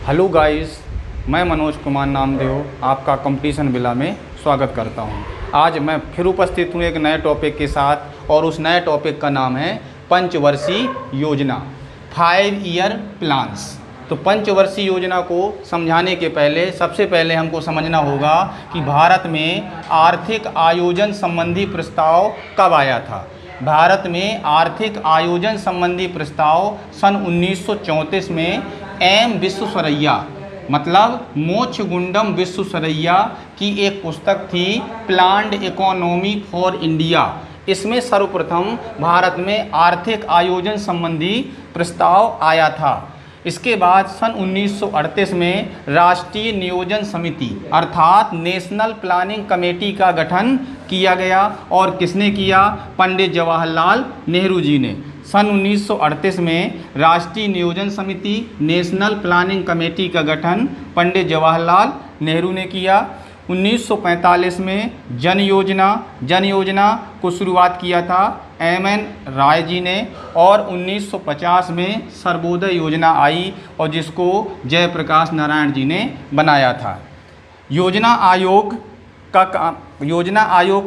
Hello guys, मैं मनोज कुमार नामदेव आपका competition villa में स्वागत करता हूं। आज मैं फिर उपस्थित हूं एक नए टॉपिक के साथ और उस नए टॉपिक का नाम है पंचवर्षीय योजना, 5 ईयर प्लान्स। तो पंचवर्षीय योजना को समझाने के पहले सबसे पहले हमको समझना होगा कि भारत में आर्थिक आयोजन संबंधी प्रस्ताव कब आया था। भारत में आर्थिक आयोजन संबंधी प्रस्ताव सन 1934 में एम विश्वेश्वरैया मतलब मोक्षगुंडम विश्वेश्वरैया की एक पुस्तक थी, प्लान्ड इकोनॉमी फॉर इंडिया। इसमें सर्वप्रथम भारत में आर्थिक आयोजन संबंधी प्रस्ताव आया था। इसके बाद सन 1938 में राष्ट्रीय नियोजन समिति अर्थात नेशनल प्लानिंग कमेटी का गठन किया गया। और किसने किया? पंडित जवाहरलाल नेहरू जी ने। सन 1938 में राष्ट्रीय नियोजन समिति नेशनल प्लानिंग कमेटी का गठन पंडित जवाहरलाल नेहरू ने किया। 1945 में जन योजना को शुरुआत किया था एम.एन. राय जी ने। और 1950 में सर्वोदय योजना आई और जिसको जयप्रकाश नारायण जी ने बनाया था। योजना आयोग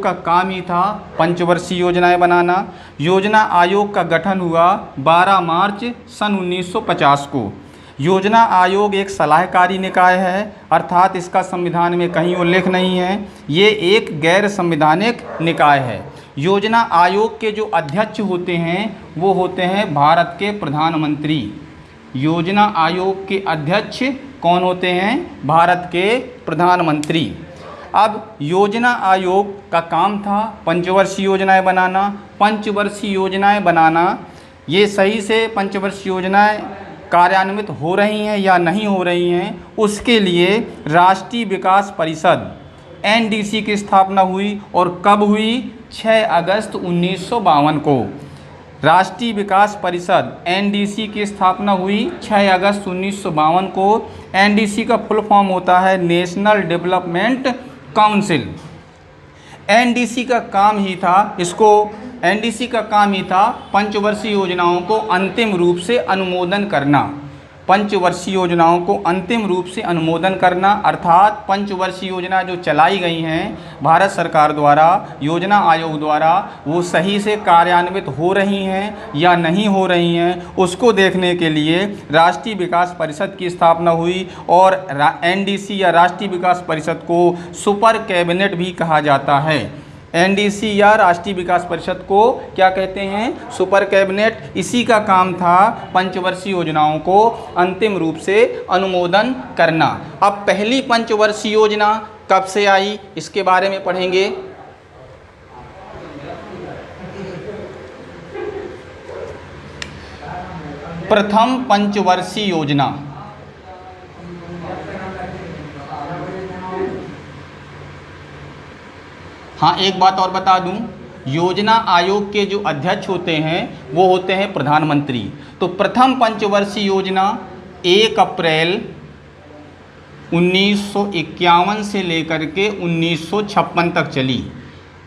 का काम ही था पंचवर्षीय योजनाएं बनाना। योजना आयोग का गठन हुआ 12 मार्च सन 1950 को। योजना आयोग एक सलाहकारी निकाय है, अर्थात इसका संविधान में कहीं उल्लेख नहीं है। ये एक गैर संवैधानिक निकाय है। योजना आयोग के जो अध्यक्ष होते हैं वो होते हैं भारत के प्रधानमंत्री। योजना आयोग के अध्यक्ष कौन होते हैं? भारत के प्रधानमंत्री। अब योजना आयोग का काम था पंचवर्षीय योजनाएं बनाना। पंचवर्षीय योजनाएं बनाना, ये सही से पंचवर्षीय योजनाएं कार्यान्वित हो रही हैं या नहीं हो रही हैं, उसके लिए राष्ट्रीय विकास परिषद एनडीसी की स्थापना हुई। और कब हुई? 6 अगस्त 1952 को राष्ट्रीय विकास परिषद एनडीसी की स्थापना हुई 6 अगस्त 1952 को। एनडीसी का फुल फॉर्म होता है नेशनल डेवलपमेंट काउंसिल। एनडीसी का काम ही था पंचवर्षीय योजनाओं को अंतिम रूप से अनुमोदन करना। पंचवर्षीय योजनाओं को अंतिम रूप से अनुमोदन करना, अर्थात पंचवर्षीय योजना जो चलाई गई हैं भारत सरकार द्वारा, योजना आयोग द्वारा, वो सही से कार्यान्वित हो रही हैं या नहीं हो रही हैं, उसको देखने के लिए राष्ट्रीय विकास परिषद की स्थापना हुई। और एनडीसी या राष्ट्रीय विकास परिषद को सुपर कैबिनेट भी कहा जाता है। एनडीसी या राष्ट्रीय विकास परिषद को क्या कहते हैं? Super cabinet. इसी का काम था पंचवर्षीय योजनाओं को अंतिम रूप से अनुमोदन करना। अब पहली पंचवर्षीय योजना कब से आई, इसके बारे में पढ़ेंगे। प्रथम पंचवर्षीय योजना, हाँ एक बात और बता दूं, योजना आयोग के जो अध्यक्ष होते हैं वो होते हैं प्रधानमंत्री। तो प्रथम पंचवर्षीय योजना 1 अप्रैल 1951 से लेकर के 1956 तक चली।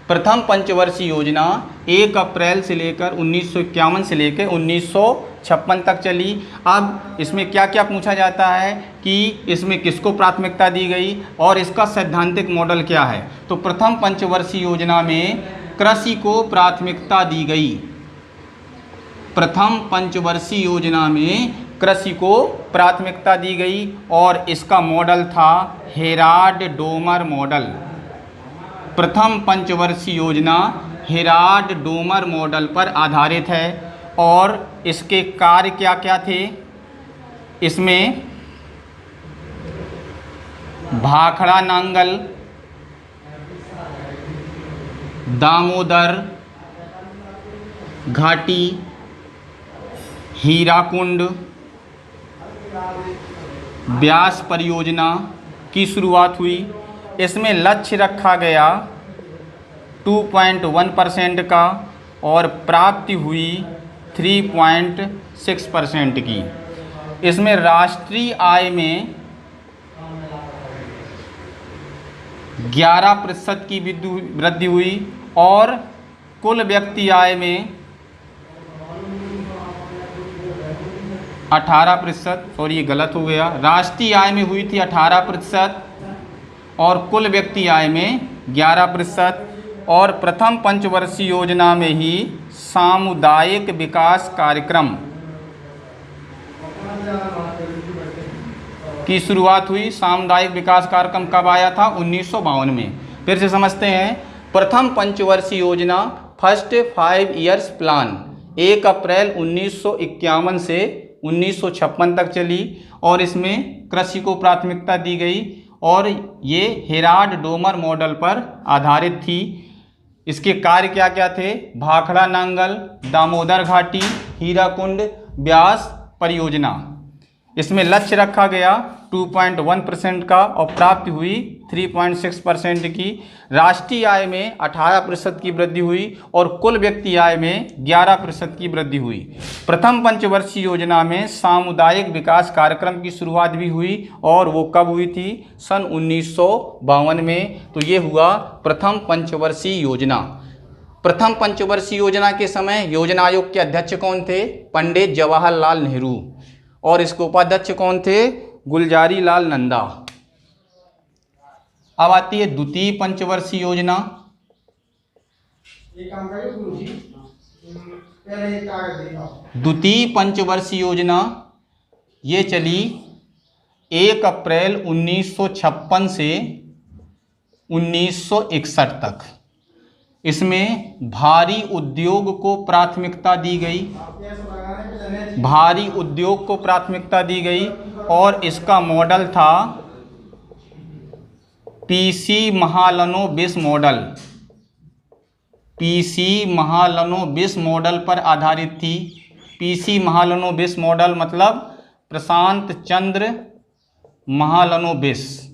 प्रथम पंचवर्षीय योजना 1 अप्रैल से लेकर 1951 से लेकर 1956 तक चली। अब इसमें क्या क्या पूछा जाता है कि इसमें किसको प्राथमिकता दी गई और इसका सैद्धांतिक मॉडल क्या है। तो प्रथम पंचवर्षीय योजना में कृषि को प्राथमिकता दी गई। प्रथम पंचवर्षीय योजना में कृषि को प्राथमिकता दी गई और इसका मॉडल था हेराल्ड-डोमर मॉडल। प्रथम पंचवर्षीय योजना हेराल्ड-डोमर मॉडल पर आधारित है। और इसके कार्य क्या क्या थे? इसमें भाखड़ा नांगल, दामोदर घाटी, हीराकुंड, ब्यास परियोजना की शुरुआत हुई। इसमें लक्ष्य रखा गया 2.1% का और प्राप्ति हुई 3.6% की। इसमें राष्ट्रीय आय में 11% की वृद्धि हुई और कुल व्यक्ति आय में 18%, सॉरी ये गलत हो गया, राष्ट्रीय आय में हुई थी 18% और कुल व्यक्ति आय में 11%। और प्रथम पंचवर्षीय योजना में ही सामुदायिक विकास कार्यक्रम की शुरुआत हुई। सामुदायिक विकास कार्यक्रम कब आया था? 1952 में। फिर से समझते हैं। प्रथम पंचवर्षीय योजना फर्स्ट 5 ईयर्स प्लान 1 अप्रैल 1951 से 1956 तक चली और इसमें कृषि को प्राथमिकता दी गई और ये हेराल्ड डोमर मॉडल पर आधारित थी। इसके कार्य क्या क्या थे? भाखड़ा नांगल, दामोदर घाटी, हीराकुंड, ब्यास परियोजना। इसमें लक्ष्य रखा गया 2.1% का और प्राप्ति हुई 3.6% की। राष्ट्रीय आय में 18% की वृद्धि हुई और कुल व्यक्ति आय में 11% की वृद्धि हुई। प्रथम पंचवर्षीय योजना में सामुदायिक विकास कार्यक्रम की शुरुआत भी हुई और वो कब हुई थी? सन 1952 में। तो ये हुआ प्रथम पंचवर्षीय योजना। प्रथम पंचवर्षीय योजना के समय योजना आयोग के अध्यक्ष कौन थे? पंडित जवाहरलाल नेहरू। और इसके उपाध्यक्ष कौन थे? गुलजारी लाल नंदा। अब आती है द्वितीय पंचवर्षीय योजना। द्वितीय पंचवर्षीय योजना ये चली 1 अप्रैल 1956 से 1961 तक। इसमें भारी उद्योग को प्राथमिकता दी गई। भारी उद्योग को प्राथमिकता दी गई और इसका मॉडल था PC Mahalanobis model. PC Mahalanobis model पर आधारित थी। पीसी महालनोबिस मॉडल मतलब प्रशांत चंद्र महालनोबिस।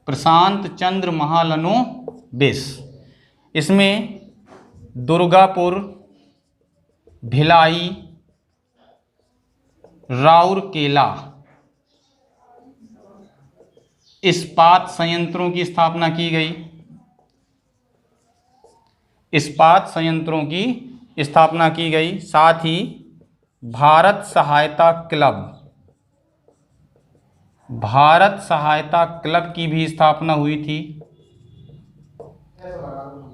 प्रशांत चंद्र महालनोबिस। इसमें दुर्गापुर, भिलाई, राउरकेला इस्पात संयंत्रों की स्थापना की गई। इस्पात संयंत्रों की स्थापना की गई। साथ ही भारत सहायता क्लब, भारत सहायता क्लब की भी स्थापना हुई थी।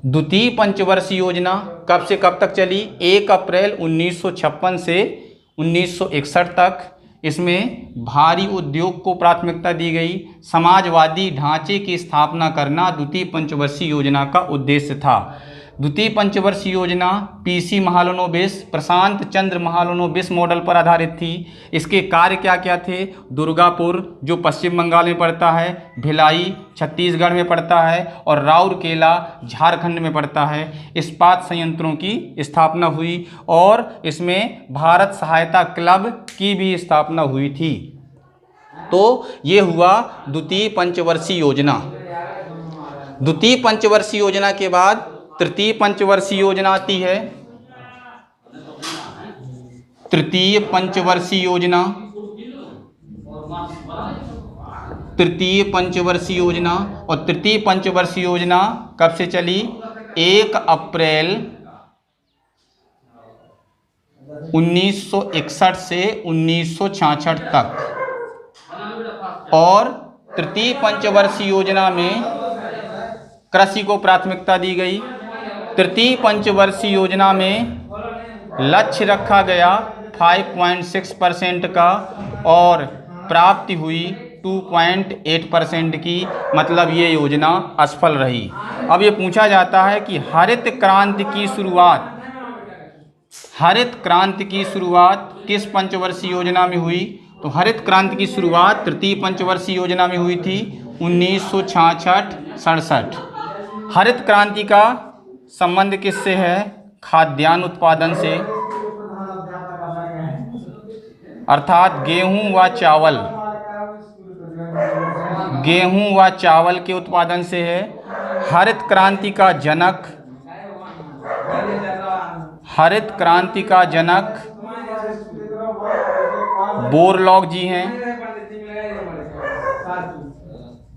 द्वितीय पंचवर्षीय योजना कब से कब तक चली? 1 अप्रैल 1956 से 1961 तक। इसमें भारी उद्योग को प्राथमिकता दी गई। समाजवादी ढांचे की स्थापना करना द्वितीय पंचवर्षीय योजना का उद्देश्य था। द्वितीय पंचवर्षीय योजना पीसी महालनोबिस, प्रशांत चंद्र महालनोबिस मॉडल पर आधारित थी। इसके कार्य क्या क्या थे? दुर्गापुर जो पश्चिम बंगाल में पड़ता है, भिलाई छत्तीसगढ़ में पड़ता है और राउरकेला झारखंड में पड़ता है। इस्पात संयंत्रों की स्थापना हुई और इसमें भारत सहायता क्लब की भी स्थापना हुई थी। तो ये हुआ द्वितीय पंचवर्षीय योजना। द्वितीय पंचवर्षीय योजना के बाद तृतीय पंचवर्षीय योजना आती है। तृतीय पंचवर्षीय योजना, तृतीय पंचवर्षीय योजना। और तृतीय पंचवर्षीय योजना कब से चली? 1 अप्रैल 1961 से 1966 तक। और तृतीय पंचवर्षीय योजना में कृषि को प्राथमिकता दी गई। तृतीय पंचवर्षीय योजना में लक्ष्य रखा गया 5.6% का और प्राप्ति हुई 2.8% की। मतलब ये योजना असफल रही। अब ये पूछा जाता है कि हरित क्रांति की शुरुआत, हरित क्रांति की शुरुआत किस पंचवर्षीय योजना में हुई? तो हरित क्रांति की शुरुआत तृतीय पंचवर्षीय योजना में हुई थी 1966-67। हरित क्रांति का संबंध किससे है? खाद्यान्न उत्पादन से, अर्थात गेहूं व चावल, गेहूं व चावल के उत्पादन से है। हरित क्रांति का जनक, हरित क्रांति का जनक बोरलॉग जी हैं।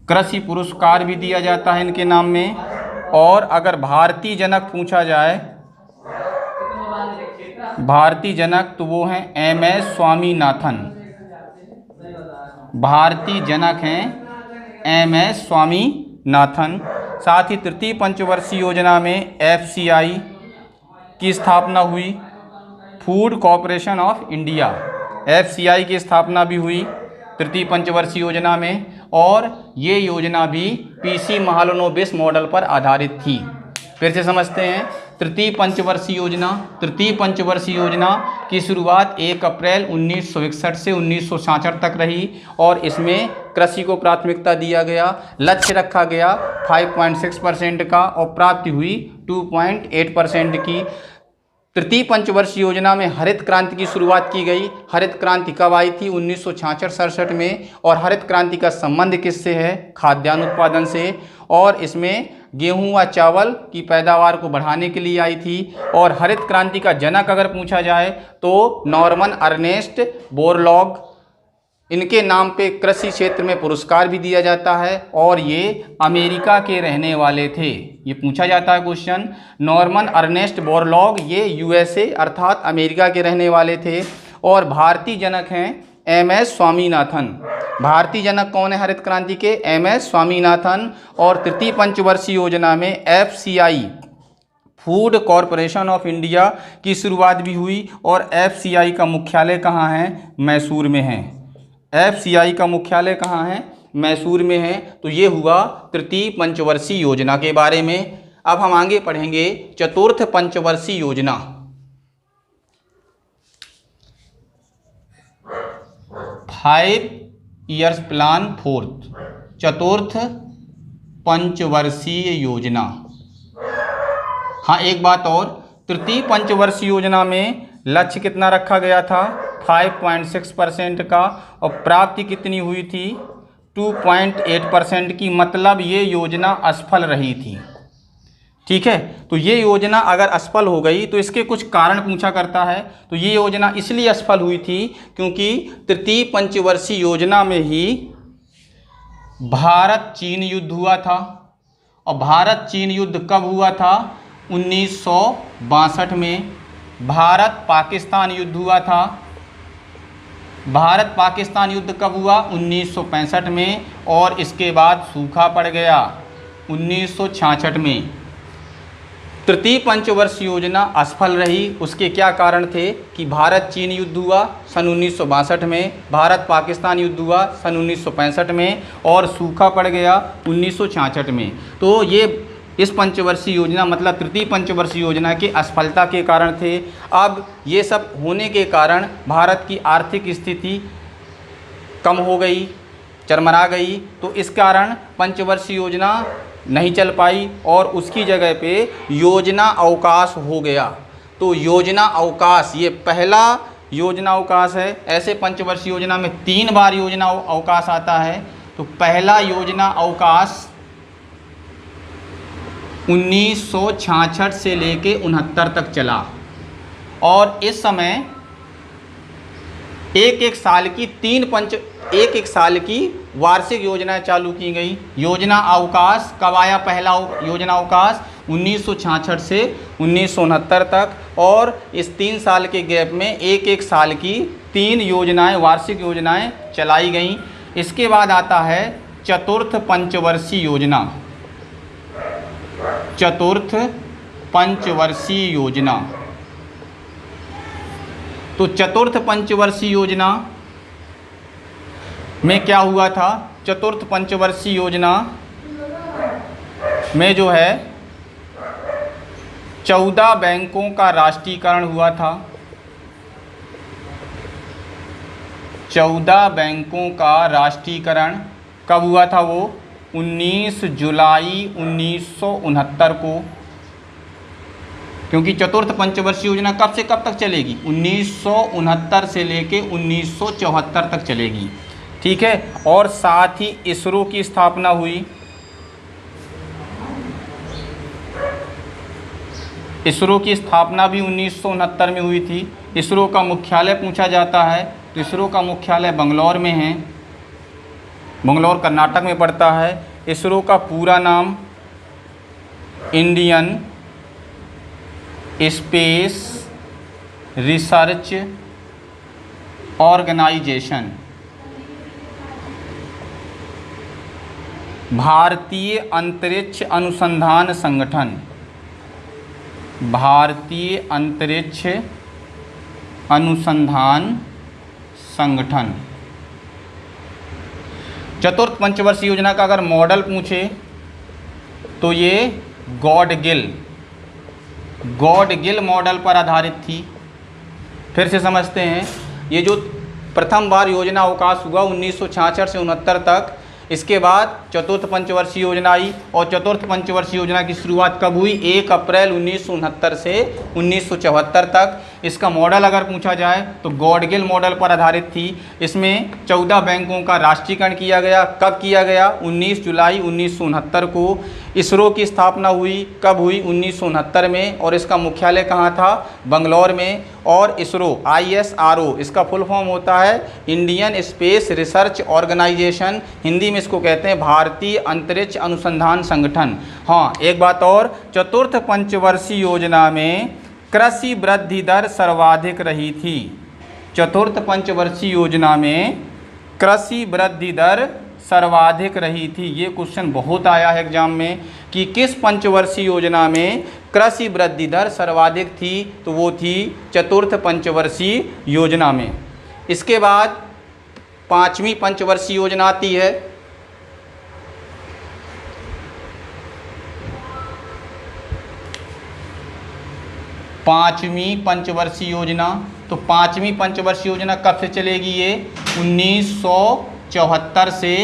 कृषि पुरस्कार भी दिया जाता है इनके नाम में। और अगर भारतीय जनक पूछा जाए, भारतीय जनक तो वो हैं MS स्वामीनाथन। भारतीय जनक हैं MS स्वामीनाथन। साथ ही तृतीय पंचवर्षीय योजना में FCI की स्थापना हुई, food corporation of India, FCI की स्थापना भी हुई तृतीय पंचवर्षीय योजना में, और ये योजना भी PC महालनोबिस मॉडल पर आधारित थी। फिर से समझते हैं। तृतीय पंचवर्षीय योजना, तृतीय पंचवर्षीय योजना की शुरुआत 1 अप्रैल 1961 से 1966 तक रही, और इसमें कृषि को प्राथमिकता दिया गया। लक्ष्य रखा गया 5.6% का और प्राप्ति हुई 2.8% की। तृतीय पंचवर्षीय योजना में हरित क्रांति की शुरुआत की गई। हरित क्रांति कब आई थी? 1966-67 में। और हरित क्रांति का संबंध किससे है? खाद्यान्न उत्पादन से। और इसमें गेहूं व चावल की पैदावार को बढ़ाने के लिए आई थी। और हरित क्रांति का जनक अगर पूछा जाए तो नॉर्मन अर्नेस्ट बोरलॉग, इनके नाम पे कृषि क्षेत्र में पुरस्कार भी दिया जाता है, और ये अमेरिका के रहने वाले थे। ये पूछा जाता है क्वेश्चन। नॉर्मन अर्नेस्ट बोरलॉग ये USA अर्थात अमेरिका के रहने वाले थे। और भारतीय जनक हैं MS स्वामीनाथन। भारतीय जनक कौन है हरित क्रांति के? MS स्वामीनाथन। और तृतीय पंचवर्षीय योजना में FCI food corporation of India की शुरुआत भी हुई, और FCI का मुख्यालय कहाँ है? मैसूर में है। FCI का मुख्यालय कहाँ है? मैसूर में है। तो ये हुआ तृतीय पंचवर्षीय योजना के बारे में। अब हम आगे पढ़ेंगे चतुर्थ पंचवर्षीय योजना। फाइव ईयर्स प्लान फोर्थ, चतुर्थ पंचवर्षीय योजना। हाँ, एक बात और, तृतीय पंचवर्षीय योजना में लक्ष्य कितना रखा गया था? 5.6% का, और प्राप्ति कितनी हुई थी? 2.8% की। मतलब ये योजना असफल रही थी। ठीक है, तो ये योजना अगर असफल हो गई तो इसके कुछ कारण पूछा करता है। तो ये योजना इसलिए असफल हुई थी क्योंकि तृतीय पंचवर्षीय योजना में ही भारत चीन युद्ध हुआ था। और भारत चीन युद्ध कब हुआ था? 1962 में। भारत पाकिस्तान युद्ध हुआ था। भारत पाकिस्तान युद्ध कब हुआ? 1965 में। और इसके बाद सूखा पड़ गया 1966 में। तृतीय पंचवर्षीय योजना असफल रही। उसके क्या कारण थे? कि भारत चीन युद्ध हुआ सन 1962 में, भारत पाकिस्तान युद्ध हुआ सन 1965 में, और सूखा पड़ गया 1966 में। तो ये इस पंचवर्षीय योजना मतलब तृतीय पंचवर्षीय योजना की असफलता के कारण थे। अब ये सब होने के कारण भारत की आर्थिक स्थिति कम हो गई, चरमरा गई। तो इस कारण पंचवर्षीय योजना नहीं चल पाई, और उसकी जगह पे योजना अवकाश हो गया। तो योजना अवकाश ये पहला योजना अवकाश है। ऐसे पंचवर्षीय योजना में 3 बार योजना अवकाश आता है। तो पहला योजना अवकाश 1966 से लेके 69 तक चला, और इस समय एक एक साल की वार्षिक योजनाएं चालू की गई। योजना अवकाश कब आया? पहला योजना अवकाश 1966 से 1969 तक, और इस 3 साल के गैप में एक साल की 3 योजनाएं, वार्षिक योजनाएं चलाई गईं। इसके बाद आता है चतुर्थ पंचवर्षीय योजना। चतुर्थ पंचवर्षीय योजना। तो चतुर्थ पंचवर्षीय योजना में क्या हुआ था? चतुर्थ पंचवर्षीय योजना में जो है 14 बैंकों का राष्ट्रीयकरण हुआ था। 14 बैंकों का राष्ट्रीयकरण कब हुआ था? वो 19 जुलाई 1969 को। क्योंकि चतुर्थ पंचवर्षीय योजना कब से कब तक चलेगी? 1969 से लेके 1974 तक चलेगी। ठीक है, और साथ ही इसरो की स्थापना हुई। इसरो की स्थापना भी 1969 में हुई थी। इसरो का मुख्यालय पूछा जाता है तो इसरो का मुख्यालय बंगलौर में है, बंगलौर कर्नाटक में पड़ता है। इसरो का पूरा नाम इंडियन स्पेस रिसर्च ऑर्गेनाइजेशन, भारतीय अंतरिक्ष अनुसंधान संगठन, भारतीय अंतरिक्ष अनुसंधान संगठन। चतुर्थ पंचवर्षीय योजना का अगर मॉडल पूछे तो ये गॉडगिल मॉडल पर आधारित थी। फिर से समझते हैं, ये जो प्रथम बार योजना अवकाश हुआ 1966 से 69 तक, इसके बाद चतुर्थ पंचवर्षीय योजना आई और चतुर्थ पंचवर्षीय योजना की शुरुआत कब हुई? 1 अप्रैल 1969 से 1974 तक। इसका मॉडल अगर पूछा जाए तो गॉडगिल मॉडल पर आधारित थी। इसमें 14 बैंकों का राष्ट्रीयकरण किया गया। कब किया गया? 19 जुलाई 1969 को। इसरो की स्थापना हुई कब हुई? 1969 में। और इसका मुख्यालय कहाँ था? बंगलौर में। और इसरो ISRO इसका फुल फॉर्म होता है Indian space research organisation, Hindi में इसको कहते हैं भारतीय अंतरिक्ष अनुसंधान संगठन। हाँ, एक बात और, चतुर्थ पंचवर्षीय योजना में कृषि वृद्धि दर सर्वाधिक रही थी। चतुर्थ पंचवर्षीय योजना में कृषि वृद्धि दर सर्वाधिक रही थी। ये क्वेश्चन बहुत आया है एग्जाम में कि किस पंचवर्षीय योजना में कृषि वृद्धि दर सर्वाधिक थी, तो वो थी चतुर्थ पंचवर्षीय योजना में। इसके बाद पांचवी पंचवर्षीय योजना आती है। पांचवी पंचवर्षीय योजना, तो पांचवी पंचवर्षीय योजना कब से चलेगी? ये 1974 से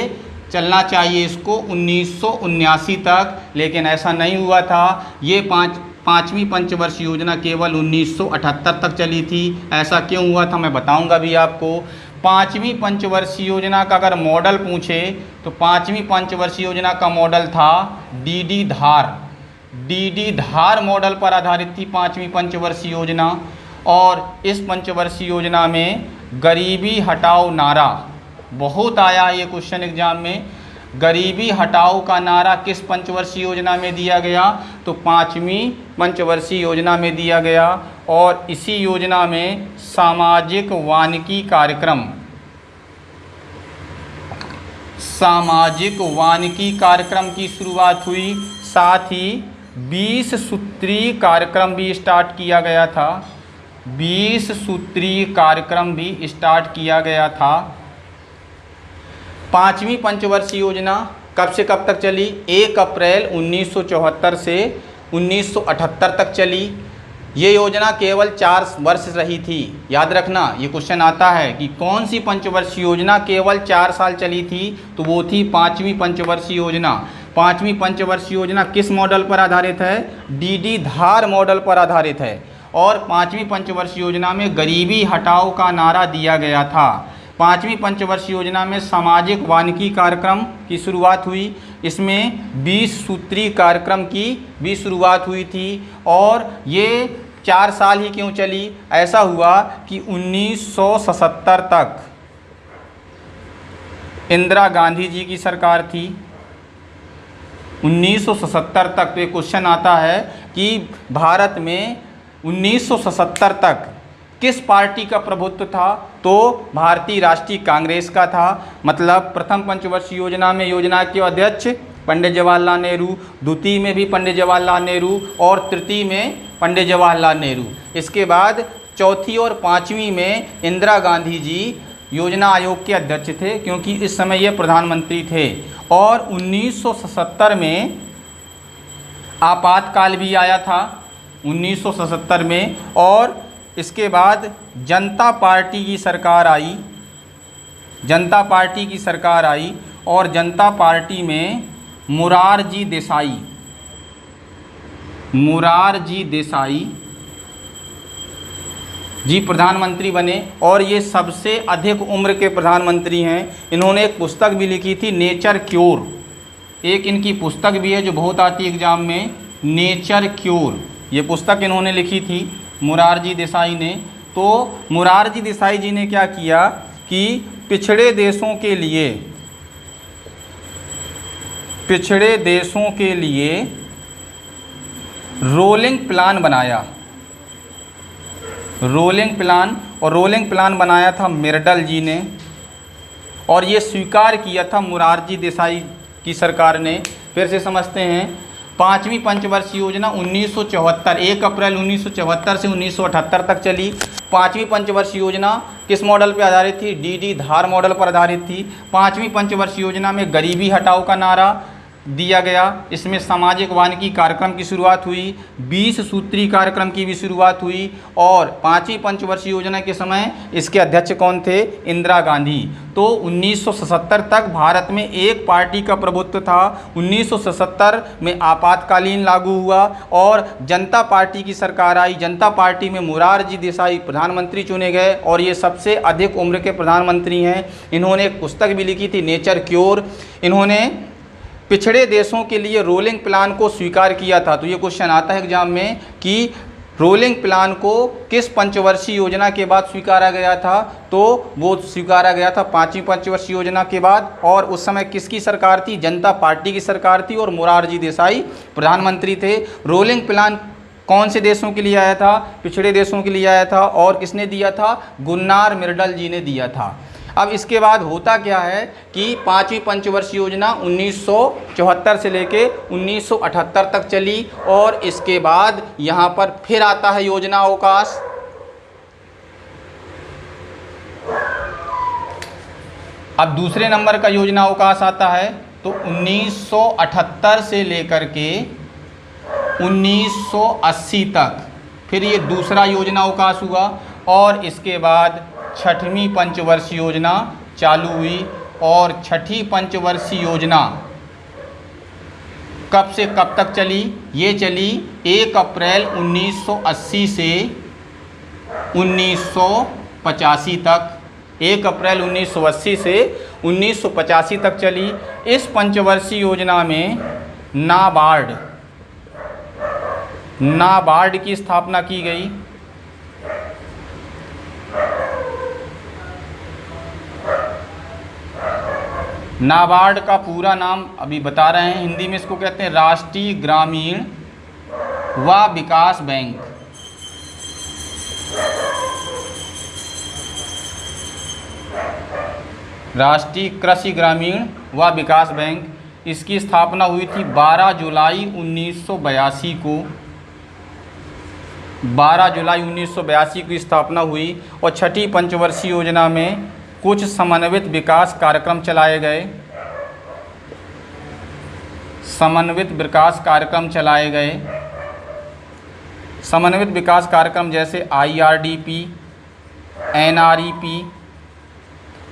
चलना चाहिए इसको 1979 तक, लेकिन ऐसा नहीं हुआ था। ये पांचवी पंचवर्षीय योजना केवल 1978 तक चली थी। ऐसा क्यों हुआ था मैं बताऊंगा भी आपको। पांचवी पंचवर्षीय योजना का अगर मॉडल पूछे तो पांचवी पंचवर्षीय योजना का मॉडल था डीडी धार मॉडल पर आधारित थी पांचवी पंचवर्षीय योजना। और इस पंचवर्षीय योजना में गरीबी हटाओ नारा बहुत आया ये क्वेश्चन एग्जाम में। गरीबी हटाओ का नारा किस पंचवर्षीय योजना में दिया गया? तो पांचवी पंचवर्षीय योजना में दिया गया। और इसी योजना में सामाजिक वानिकी कार्यक्रम की शुरुआत हुई। साथ ही 20 सूत्री कार्यक्रम भी स्टार्ट किया गया था। 20 सूत्री कार्यक्रम भी स्टार्ट किया गया था। पांचवी पंचवर्षीय योजना कब से कब तक चली? 1 अप्रैल 1974 से 1978 तक चली। ये योजना केवल 4 वर्ष रही थी। याद रखना, ये क्वेश्चन आता है कि कौन सी पंचवर्षीय योजना केवल 4 साल चली थी, तो वो थी पांचवी पंचवर्षीय योजना। पांचवी पंचवर्षीय योजना किस मॉडल पर आधारित है? डीडी धार मॉडल पर आधारित है। और पांचवी पंचवर्षीय योजना में गरीबी हटाओ का नारा दिया गया था। पांचवी पंचवर्षीय योजना में सामाजिक वानिकी कार्यक्रम की शुरुआत हुई। इसमें 20 सूत्री कार्यक्रम की भी शुरुआत हुई थी। और ये 4 साल ही क्यों चली? ऐसा हुआ कि 1977 तक इंदिरा गांधी जी की सरकार थी। 1977 तक, तो ये क्वेश्चन आता है कि भारत में 1977 तक किस पार्टी का प्रभुत्व था? तो भारतीय राष्ट्रीय कांग्रेस का था। मतलब प्रथम पंचवर्षीय योजना में योजना के अध्यक्ष पंडित जवाहरलाल नेहरू, द्वितीय में भी पंडित जवाहरलाल नेहरू और तृतीय में पंडित जवाहरलाल नेहरू। इसके बाद चौथी और पांचवी में इंदिरा गांधी जी योजना आयोग के अध्यक्ष थे, क्योंकि इस समय ये प्रधानमंत्री थे। और 1977 में आपातकाल भी आया था 1977 में। और इसके बाद जनता पार्टी की सरकार आई। और जनता पार्टी में मोरारजी देसाई जी प्रधानमंत्री बने। और ये सबसे अधिक उम्र के प्रधानमंत्री हैं। इन्होंने एक पुस्तक भी लिखी थी, नेचर क्योर। एक इनकी पुस्तक भी है जो बहुत आती है एग्जाम में, नेचर क्योर। ये पुस्तक इन्होंने लिखी थी मोरारजी देसाई ने। तो मोरारजी देसाई जी ने क्या किया कि पिछड़े देशों के लिए रोलिंग प्लान बनाया। रोलिंग प्लान, और रोलिंग प्लान बनाया था मिर्डल जी ने, और ये स्वीकार किया था मोरारजी देसाई की सरकार ने। फिर से समझते हैं, पाँचवीं पंचवर्षीय योजना 1974, 1 अप्रैल 1974 से 1978 तक चली। पाँचवीं पंचवर्षीय योजना किस मॉडल पर आधारित थी? डी धार मॉडल पर आधारित थी। पाँचवीं पंचवर्षीय योजना में गरीबी हटाओ का नारा दिया गया। इसमें सामाजिक वानिकी कार्यक्रम की शुरुआत हुई, 20 सूत्री कार्यक्रम की भी शुरुआत हुई, और पाँचवीं पंचवर्षीय योजना के समय इसके अध्यक्ष कौन थे? इंदिरा गांधी। तो 1977 तक भारत में एक पार्टी का प्रभुत्व था। 1977 में आपातकालीन लागू हुआ और जनता पार्टी की सरकार आई। जनता पार्टी में मोरारजी देसाई प्रधानमंत्री चुने गए और ये सबसे अधिक उम्र के प्रधानमंत्री हैं। इन्होंने एक पुस्तक भी लिखी थी, नेचर क्योर। इन्होंने पिछड़े देशों के लिए रोलिंग प्लान को स्वीकार किया था। तो ये क्वेश्चन आता है एग्जाम में कि रोलिंग प्लान को किस पंचवर्षीय योजना के बाद स्वीकारा गया था? तो वो स्वीकारा गया था पाँचवीं पंचवर्षीय योजना के बाद। और उस समय किसकी सरकार थी? जनता पार्टी की सरकार थी और मोरारजी देसाई प्रधानमंत्री थे। रोलिंग प्लान कौन से देशों के लिए आया था? पिछड़े देशों के लिए आया था। और किसने दिया था? गुन्नार मिर्डल जी ने दिया था। अब इसके बाद होता क्या है कि पाँचवीं पंचवर्षीय योजना 1974 से लेके 1978 तक चली, और इसके बाद यहाँ पर फिर आता है योजना अवकाश। अब दूसरे नंबर का योजना अवकाश आता है, तो 1978 से लेकर के 1980 तक फिर ये दूसरा योजना अवकाश हुआ, और इसके बाद छठवीं पंचवर्षीय योजना चालू हुई। और छठी पंचवर्षीय योजना कब से कब तक चली? ये चली 1 अप्रैल 1980 से 1985 तक। 1 अप्रैल 1980 से 1985 तक चली। इस पंचवर्षीय योजना में नाबार्ड की स्थापना की गई। नाबार्ड का पूरा नाम अभी बता रहे हैं, हिंदी में इसको कहते हैं राष्ट्रीय ग्रामीण व विकास बैंक। राष्ट्रीय कृषि ग्रामीण व विकास बैंक। इसकी स्थापना हुई थी 12 जुलाई 1982 को। 12 जुलाई 1982 की स्थापना हुई। और छठी पंचवर्षीय योजना में कुछ समन्वित विकास कार्यक्रम चलाए गए। समन्वित विकास कार्यक्रम चलाए गए। समन्वित विकास कार्यक्रम जैसे IRDP, NREP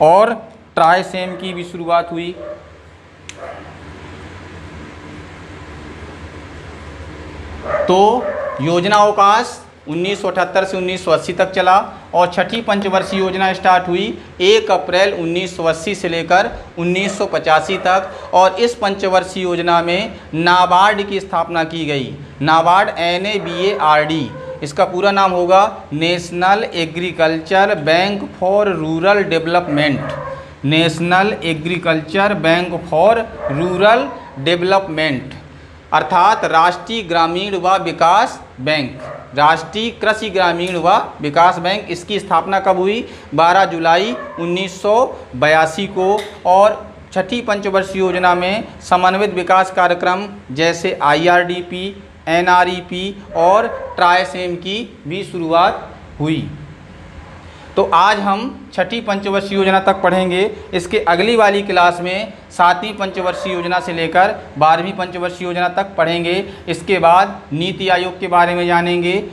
और ट्राइसेम की भी शुरुआत हुई। तो योजना अवकाश 1978 से 1980 तक चला, और छठी पंचवर्षीय योजना स्टार्ट हुई 1 अप्रैल 1980 से लेकर 1985 तक। और इस पंचवर्षीय योजना में नाबार्ड की स्थापना की गई। नाबार्ड NABARD, इसका पूरा नाम होगा national agriculture bank for rural development. National agriculture bank for rural development, अर्थात राष्ट्रीय ग्रामीण व विकास बैंक, राष्ट्रीय कृषि ग्रामीण व विकास बैंक। इसकी स्थापना कब हुई? 12 जुलाई 1982 को। और छठी पंचवर्षीय योजना में समन्वित विकास कार्यक्रम जैसे IRDP, NREP और ट्राइसेम की भी शुरुआत हुई। तो आज हम छठी पंचवर्षीय योजना तक पढ़ेंगे। इसके अगली वाली क्लास में 7वीं पंचवर्षीय योजना से लेकर 12वीं पंचवर्षीय योजना तक पढ़ेंगे। इसके बाद नीति आयोग के बारे में जानेंगे।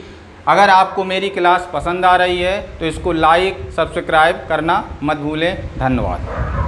अगर आपको मेरी क्लास पसंद आ रही है तो इसको लाइक, सब्सक्राइब करना मत भूलें। धन्यवाद।